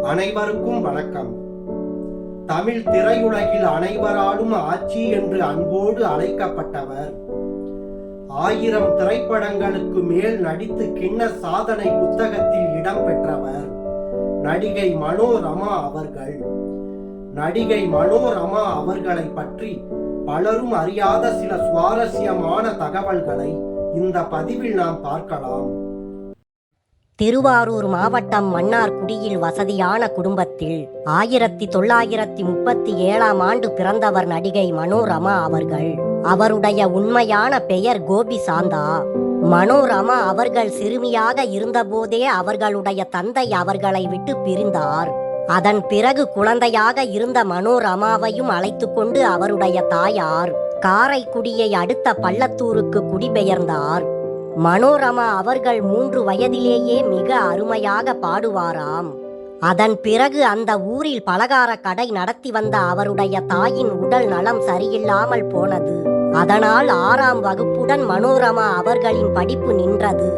அனைவருக்கும் வணக்கம். தமிழ் திரையுலகில் அனைவராலும் ஆட்சி என்று அன்போடு அழைக்கப்பட்டவர். 1000 திரைப்படங்களுக்கு மேல் நடித்து கின்னஸ் சாதனை புத்தகத்தில் இடம்பெற்றவர் நடிகை மனோரமா அவர்கள். நடிகை மனோரமா அவர்களை பற்றி பலரும் அறியாத சில சுவாரஸ்யமான தகவல்களை இந்த பதிவில் நாம் பார்க்கலாம். திருவாரூர் மாவட்டம் மன்னார்குடியில் வசதியான குடும்பத்தில் 1937ஆம் ஆண்டு பிறந்தவர் நடிகை மனோரமா அவர்கள். அவருடைய உண்மையான பெயர் கோபி சாந்தா. மனோரமா அவர்கள் சிறுமியாக இருந்தபோதே அவர்களுடைய தந்தை அவர்களை விட்டு பிரிந்தார். அதன் பிறகு குழந்தையாக இருந்த மனோரமாவையும் அழைத்து கொண்டு அவருடைய தாயார் காரைக்குடியை அடுத்த பள்ளத்தூருக்கு குடிபெயர்ந்தார். மனோரமா அவர்கள் 3 வயதிலேயே மிக அருமையாக பாடுவாராம். அதன் பிறகு அந்த ஊரில் பலகார கடை நடத்தி வந்த அவருடைய தாயின் உடல் நலம் சரியில்லாமல் போனது. அதனால் 6ஆம் வகுப்புடன் மனோரமா அவர்களின் படிப்பு நின்றது.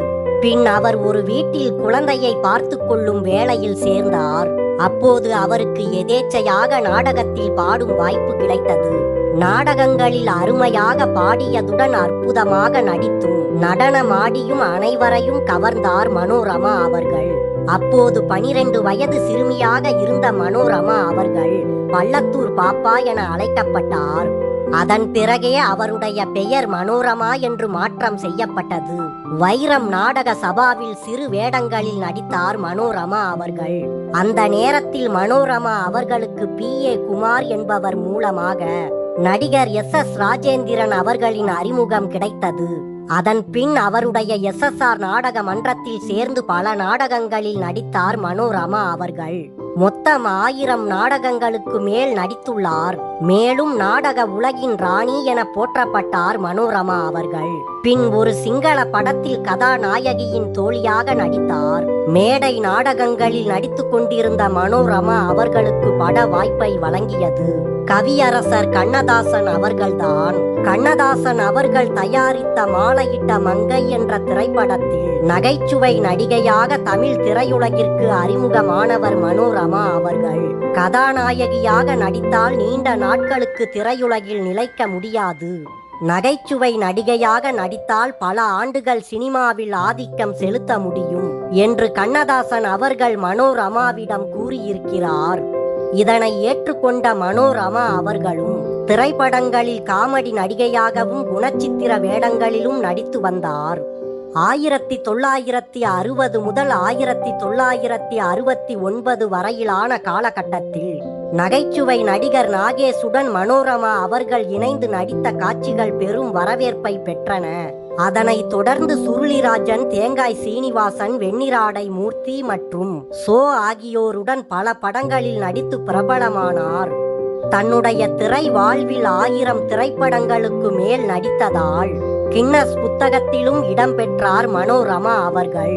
பின் அவர் ஒரு வீட்டில் குழந்தையை பார்த்து கொள்ளும் வேளையில் சேர்ந்தார். அப்போது அவருக்கு எதேச்சையாக நாடகத்தில் பாடும் வாய்ப்பு கிடைத்தது. நாடகங்களில் அருமையாக பாடியதுடன் அற்புதமாக நடித்தும் நடனமாடியும் அனைவரையும் கவர்ந்தார் மனோரமா அவர்கள். அப்போது 12 வயது சிறுமியாக இருந்த மனோரமா அவர்கள் பள்ளத்தூர் பாப்பா என அழைக்கப்பட்டார். அதன் பிறகே அவருடைய பெயர் மனோரமா என்று மாற்றம் செய்யப்பட்டது. வைரம் நாடக சபாவில் சிறு வேடங்களில் நடித்தார் மனோரமா அவர்கள். அந்த நேரத்தில் மனோரமா அவர்களுக்கு PA குமார் என்பவர் மூலமாக நடிகர் SS ராஜேந்திரன் அவர்களின் அறிமுகம் கிடைத்தது. அதன் பின் அவருடைய SSR நாடக மன்றத்தில் சேர்ந்து பல நாடகங்களில் நடித்தார் மனோரமா அவர்கள். மொத்தம் 1000 நாடகங்களுக்கு மேல் நடித்துள்ளார். மேலும் நாடக உலகின் ராணி என போற்றப்பட்டார் மனோரமா அவர்கள். பின் ஒரு சிங்கள படத்தில் கதாநாயகியின் தோழியாக நடித்தார். மேடை நாடகங்களில் நடித்து கொண்டிருந்த மனோரமா அவர்களுக்கு பட வாய்ப்பை வழங்கியது கவியரசர் கண்ணதாசன் அவர்கள்தான். கண்ணதாசன் அவர்கள் தயாரித்த மாலையிட்ட மங்கை என்ற திரைப்படத்தில் நகைச்சுவை நடிகையாக தமிழ் திரையுலகிற்கு அறிமுகமானவர் மனோரமா அவர்கள். கதாநாயகியாக நடித்தால் நீண்ட நாட்களுக்கு திரையுலகில் நிலைக்க முடியாது. நகைச்சுவை நடிகையாக நடித்தால் பல ஆண்டுகள் சினிமாவில் ஆதிக்கம் செலுத்த முடியும் என்று கண்ணதாசன் அவர்கள் மனோரமாவிடம் கூறியிருக்கிறார். இதனை ஏற்றுக்கொண்ட மனோரமா அவர்களும் திரைப்படங்களில் காமெடி நடிகையாகவும் குணச்சித்திர வேடங்களிலும் நடித்து வந்தார். 1960 முதல் 1969 வரையிலான காலகட்டத்தில் நகைச்சுவை நடிகர் நாகேஷுடன் மனோரமா அவர்கள் இணைந்து நடித்த காட்சிகள் பெரும் வரவேற்பை பெற்றன. அதனைத் தொடர்ந்து சுருளிராஜன், தேங்காய் சீனிவாசன், வெண்ணிராடை மூர்த்தி மற்றும் சோ ஆகியோருடன் பல படங்களில் நடித்து பிரபலமானார். தன்னுடைய திரை வாழ்வில் 1000 திரைப்படங்களுக்கு மேல் நடித்ததால் கின்னஸ் புத்தகத்திலும் இடம்பெற்றார் மனோரமா அவர்கள்.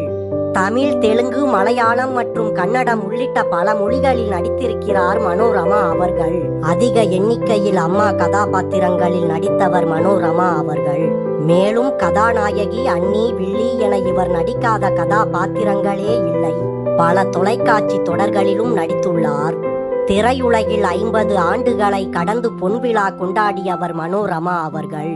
தமிழ், தெலுங்கு, மலையாளம் மற்றும் கன்னடம் உள்ளிட்ட பல மொழிகளில் நடித்திருக்கிறார் மனோரமா அவர்கள். அதிக எண்ணிக்கையில் அம்மா கதாபாத்திரங்களில் நடித்தவர் மனோரமா அவர்கள். மேலும் கதாநாயகி, அண்ணி, வில்லி என இவர் நடிக்காத கதாபாத்திரங்களே இல்லை. பல தொலைக்காட்சி தொடர்களிலும் நடித்துள்ளார். திரையுலகில் 50 ஆண்டுகளை கடந்து பொன்விழா கொண்டாடியவர் மனோரமா அவர்கள்.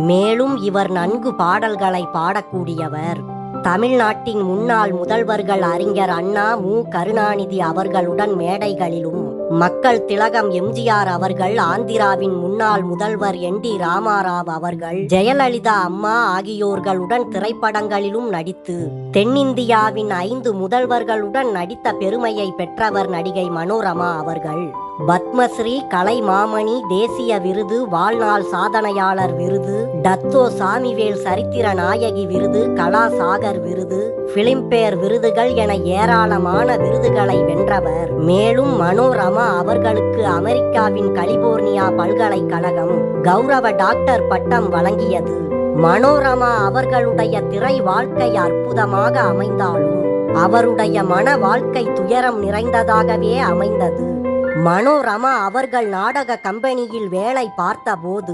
மேலும் இவர் நன்கு பாடல்களை பாடக்கூடியவர். தமிழ்நாட்டின் முன்னாள் முதல்வர்கள் அறிஞர் அண்ணா, மு. கருணாநிதி அவர்களுடன் மேடைகளிலும், மக்கள் திலகம் MGR அவர்கள், ஆந்திராவின் முன்னாள் முதல்வர் ND ராமாராவ் அவர்கள், ஜெயலலிதா அம்மா ஆகியோர்களுடன் திரைப்படங்களிலும் நடித்து தென்னிந்தியாவின் 5 முதல்வர்களுடன் நடித்த பெருமையை பெற்றவர் நடிகை மனோரமா அவர்கள். பத்மஸ்ரீ, கலை மாமணி, தேசிய விருது, வாழ்நாள் சாதனையாளர் விருது, டத்தோ சாமிவேல் சரித்திர நாயகி விருது, கலா சாகர் விருது, பிலிம்பேர் விருதுகள் என ஏராளமான விருதுகளை வென்றவர். மேலும் மனோரமா அவர்களுக்கு அமெரிக்காவின் கலிபோர்னியா பல்கலைக்கழகம் கௌரவ டாக்டர் பட்டம் வழங்கியது. மனோரமா அவர்களுடைய திரை வாழ்க்கை அற்புதமாக அமைந்தாலும் அவருடைய மன வாழ்க்கை துயரம் நிறைந்ததாகவே அமைந்தது. மனோரமா அவர்கள் நாடக கம்பெனியில் வேலை பார்த்தபோது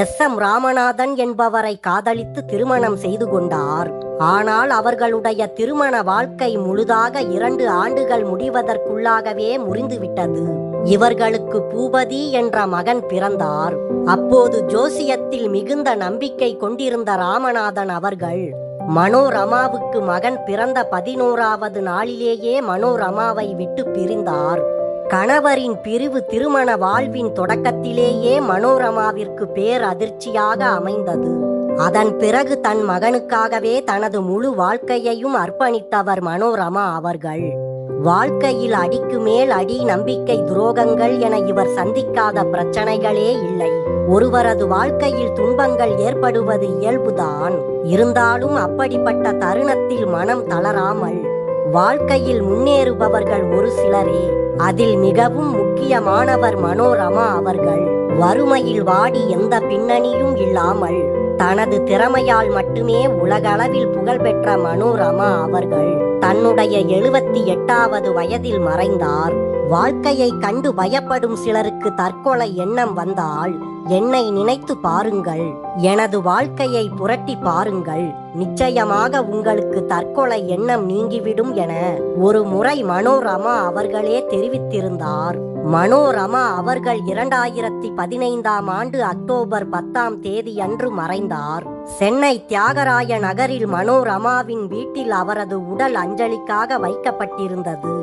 எஸ்.எம். ராமநாதன் என்பவரை காதலித்து திருமணம் செய்து கொண்டார். ஆனால் அவர்களுடைய திருமண வாழ்க்கை முழுதாக 2 ஆண்டுகள் முடிவதற்குள்ளாகவே முறிந்துவிட்டது. இவர்களுக்கு பூபதி என்ற மகன் பிறந்தார். அப்போது ஜோசியத்தில் மிகுந்த நம்பிக்கை கொண்டிருந்த ராமநாதன் அவர்கள் மனோரமாவுக்கு மகன் பிறந்த 11வது நாளிலேயே மனோரமாவை விட்டு பிரிந்தார். கணவரின் பிரிவு திருமண வாழ்வின் தொடக்கத்திலேயே மனோரமாவிற்கு பேரதிர்ச்சியாக அமைந்தது. அதன் பிறகு தன் மகனுக்காகவே தனது முழு வாழ்க்கையையும் அர்ப்பணித்தவர் மனோரமா அவர்கள். வாழ்க்கையில் அடிக்கு மேல் அடி, நம்பிக்கை துரோகங்கள் என இவர் சந்திக்காத பிரச்சனைகளே இல்லை. ஒருவரது வாழ்க்கையில் துன்பங்கள் ஏற்படுவது இயல்புதான். இருந்தாலும் அப்படிப்பட்ட தருணத்தில் மனம் தளராமல் வாழ்க்கையில் முன்னேறுபவர்கள் ஒரு சிலரே. அதில் மிகவும் முக்கியமானவர் மனோரமா அவர்கள். வறுமையில் வாடி எந்த பின்னணியும் இல்லாமல் தனது திறமையால் மட்டுமே உலகளவில் புகழ்பெற்ற மனோரமா அவர்கள் தன்னுடைய 78வது வயதில் மறைந்தார். வாழ்க்கையை கண்டு பயப்படும் சிலருக்கு தற்கொலை எண்ணம் வந்தால் என்னை நினைத்து பாருங்கள், எனது வாழ்க்கையை புரட்டி பாருங்கள், நிச்சயமாக உங்களுக்கு தற்கொலை எண்ணம் நீங்கிவிடும் என ஒரு முறை மனோரமா அவர்களே தெரிவித்திருந்தார். மனோரமா அவர்கள் 2015ஆம் ஆண்டு அக்டோபர் 10ஆம் தேதி அன்று மறைந்தார். சென்னை தியாகராய நகரில் மனோரமாவின் வீட்டில் அவரது உடல் அஞ்சலிக்காக வைக்கப்பட்டிருந்தது.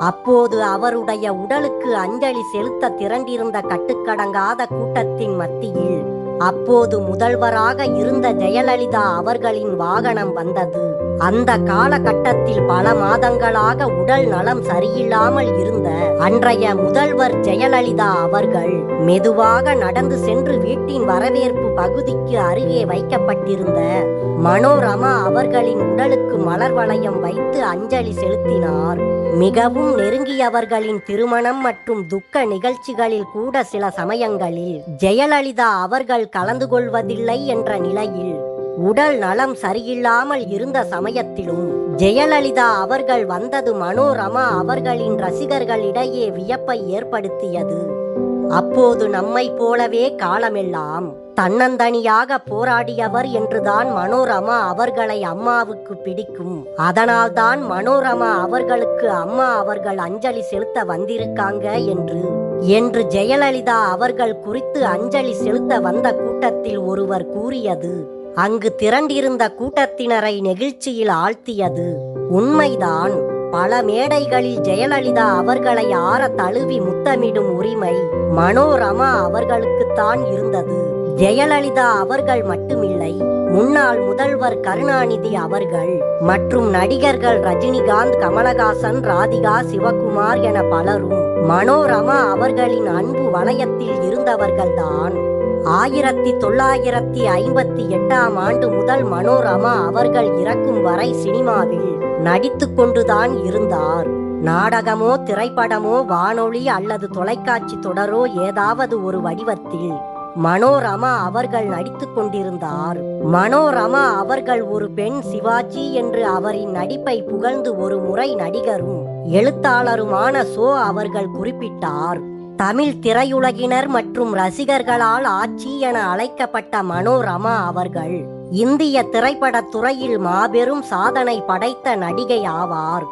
அப்போது அவருடைய உடலுக்கு அஞ்சலி செலுத்த திரண்டிருந்த கட்டுக்கடங்காத கூட்டத்தின் மத்தியில் அப்போது முதல்வராக இருந்த ஜெயலலிதா அவர்களின் வாகனம் வந்தது. அந்த காலகட்டத்தில் பல மாதங்களாக உடல் நலம் சரியில்லாமல் இருந்த அன்றைய முதல்வர் ஜெயலலிதா அவர்கள் மெதுவாக நடந்து சென்று வீட்டின் வரவேற்பு பகுதிக்கு அருகே வைக்கப்பட்டிருந்த மனோரமா அவர்களின் உடலுக்கு மலர் வளையம் வைத்து அஞ்சலி செலுத்தினார். மிகவும் நெருங்கியவர்களின் திருமணம் மற்றும் துக்க நிகழ்ச்சிகளில் கூட சில சமயங்களில் ஜெயலலிதா அவர்கள் கலந்து கொள்வதில்லை என்ற நிலையில் உடல் நலம் சரியில்லாமல் இருந்த சமயத்திலும் ஜெயலலிதா அவர்கள் வந்தது மனோரமா அவர்களின் ரசிகர்களிடையே வியப்பை ஏற்படுத்தியது. அப்போது நம்மை போலவே காலமெல்லாம் தன்னந்தனியாக போராடியவர் என்றுதான் மனோரமா அவர்களை அம்மாவுக்கு பிடிக்கும். அதனால்தான் மனோரமா அவர்களுக்கு அம்மா அவர்கள் அஞ்சலி செலுத்த வந்திருக்காங்க என்று ஜெயலலிதா அவர்கள் குறித்து அஞ்சலி செலுத்த வந்த கூட்டத்தில் ஒருவர் கூறியது அங்கு திரண்டிருந்த கூட்டத்தினரை நெகிழ்ச்சியில் ஆழ்த்தியது. உண்மைதான். பல மேடைகளில் ஜெயலலிதா அவர்களை ஆற தழுவி முத்தமிடும் உரிமை மனோரமா அவர்களுக்குத்தான் இருந்தது. ஜெயலலிதா அவர்கள் மட்டுமில்லை, முன்னாள் முதல்வர் கருணாநிதி அவர்கள் மற்றும் நடிகர்கள் ரஜினிகாந்த், கமலஹாசன், ராதிகா, சிவகுமார் என பலரும் மனோரமா அவர்களின் அன்பு வளையத்தில் இருந்தவர்கள்தான். 1958ஆம் ஆண்டு முதல் மனோரமா அவர்கள் இறக்கும் வரை சினிமாவில் நடித்து கொண்டுதான் இருந்தார். நாடகமோ திரைப்படமோ வானொலி அல்லது தொலைக்காட்சி தொடரோ ஏதாவது ஒரு வடிவத்தில் மனோரமா அவர்கள் நடித்து கொண்டிருந்தார். மனோரமா அவர்கள் ஒரு பெண் சிவாஜி என்று அவரின் நடிப்பை புகழ்ந்து ஒரு முறை நடிகரும் எழுத்தாளருமான சோ அவர்கள் குறிப்பிட்டார். தமிழ் திரையுலகினர் மற்றும் ரசிகர்களால் ஆச்சி என அழைக்கப்பட்ட மனோரமா அவர்கள் இந்திய திரைப்படத் துறையில் மாபெரும் சாதனை படைத்த நடிகை ஆவார்.